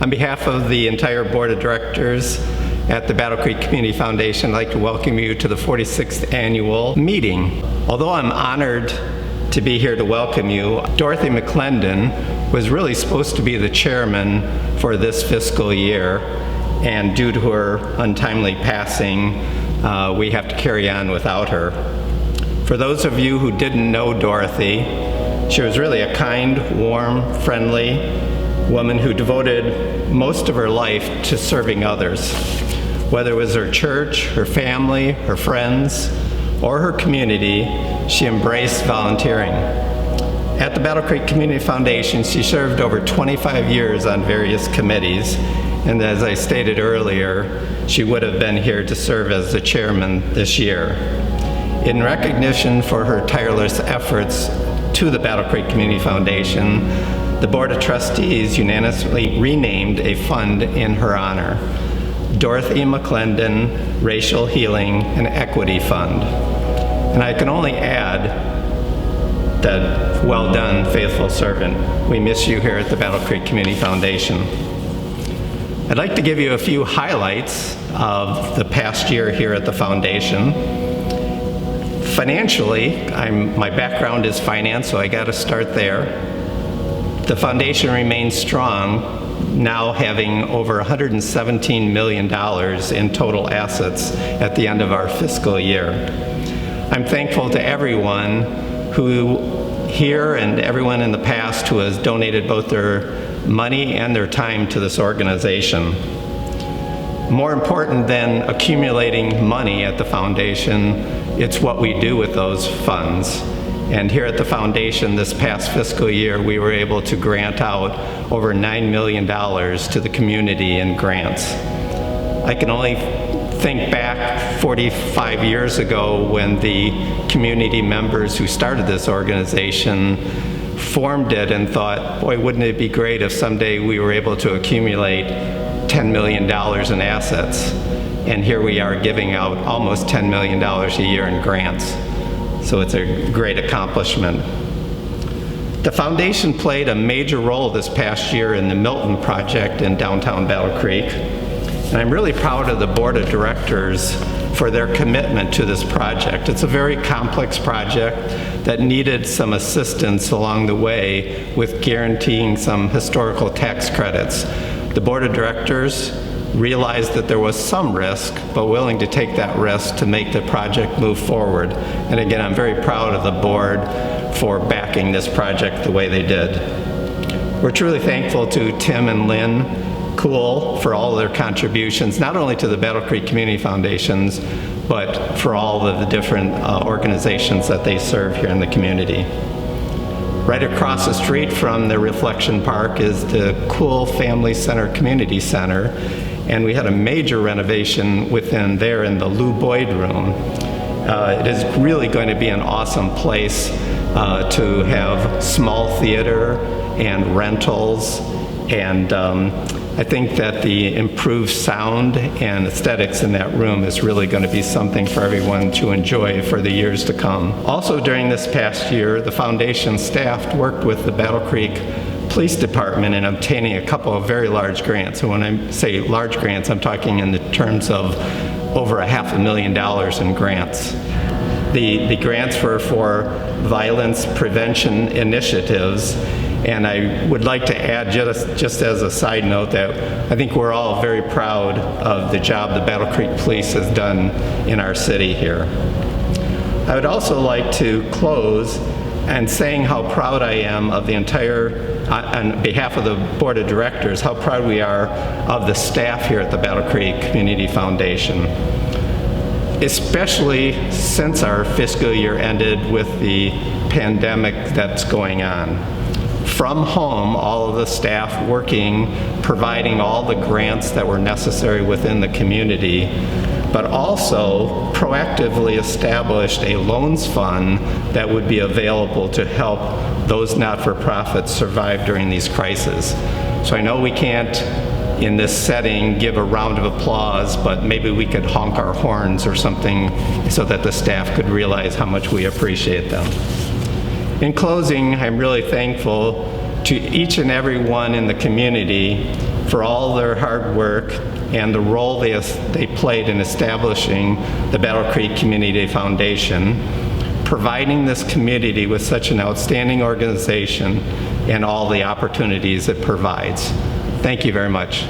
On behalf of the entire Board of Directors at the Battle Creek Community Foundation, I'd like to welcome you to the 46th annual meeting. Although I'm honored to be here to welcome you, Dorothy McClendon was really supposed to be the chairman for this fiscal year, and due to her untimely passing, we have to carry on without her. For those of you who didn't know Dorothy, she was really a kind, warm, friendly woman who devoted most of her life to serving others. Whether it was her church, her family, her friends, or her community, she embraced volunteering. At the Battle Creek Community Foundation, she served over 25 years on various committees, and as I stated earlier, she would have been here to serve as the chairman this year. In recognition for her tireless efforts to the Battle Creek Community Foundation, the Board of Trustees unanimously renamed a fund in her honor, Dorothy McClendon Racial Healing and Equity Fund. And I can only add that, well done, faithful servant. We miss you here at the Battle Creek Community Foundation. I'd like to give you a few highlights of the past year here at the foundation. Financially, my background is finance, so I got to start there. The foundation remains strong, now having over $117 million in total assets at the end of our fiscal year. I'm thankful to everyone who here and everyone in the past who has donated both their money and their time to this organization. More important than accumulating money at the foundation, it's what we do with those funds. And here at the foundation this past fiscal year, we were able to grant out over $9 million to the community in grants. I can only think back 45 years ago when the community members who started this organization formed it and thought, boy, wouldn't it be great if someday we were able to accumulate $10 million in assets. And here we are giving out almost $10 million a year in grants. So it's a great accomplishment. The foundation played a major role this past year in the Milton project in downtown Battle Creek. And I'm really proud of the Board of Directors for their commitment to this project. It's a very complex project that needed some assistance along the way with guaranteeing some historical tax credits. The Board of Directors realized that there was some risk, but willing to take that risk to make the project move forward. And again, I'm very proud of the board for backing this project the way they did. We're truly thankful to Tim and Lynn Cool for all of their contributions, not only to the Battle Creek Community Foundations, but for all of the different organizations that they serve here in the community. Right across the street from the Reflection Park is the Cool Family Center Community Center, and we had a major renovation within there in the Lou Boyd Room. It is really going to be an awesome place to have small theater and rentals, and I think that the improved sound and aesthetics in that room is really going to be something for everyone to enjoy for the years to come. Also during this past year, the foundation staff worked with the Battle Creek Police Department in obtaining a couple of very large grants. And when I say large grants, I'm talking in the terms of over $500,000 in grants. The grants were for violence prevention initiatives, and I would like to add, just as a side note, that I think we're all very proud of the job the Battle Creek Police has done in our city here. I would also like to close and saying how proud I am of the entire, on behalf of the Board of Directors, how proud we are of the staff here at the Battle Creek Community Foundation, especially since our fiscal year ended with the pandemic that's going on. From home, all of the staff working, providing all the grants that were necessary within the community, but also proactively established a loans fund that would be available to help those not-for-profits survive during these crises. So I know we can't, in this setting, give a round of applause, but maybe we could honk our horns or something so that the staff could realize how much we appreciate them. In closing, I'm really thankful to each and every one in the community for all their hard work and the role they played in establishing the Battle Creek Community Foundation, providing this community with such an outstanding organization and all the opportunities it provides. Thank you very much.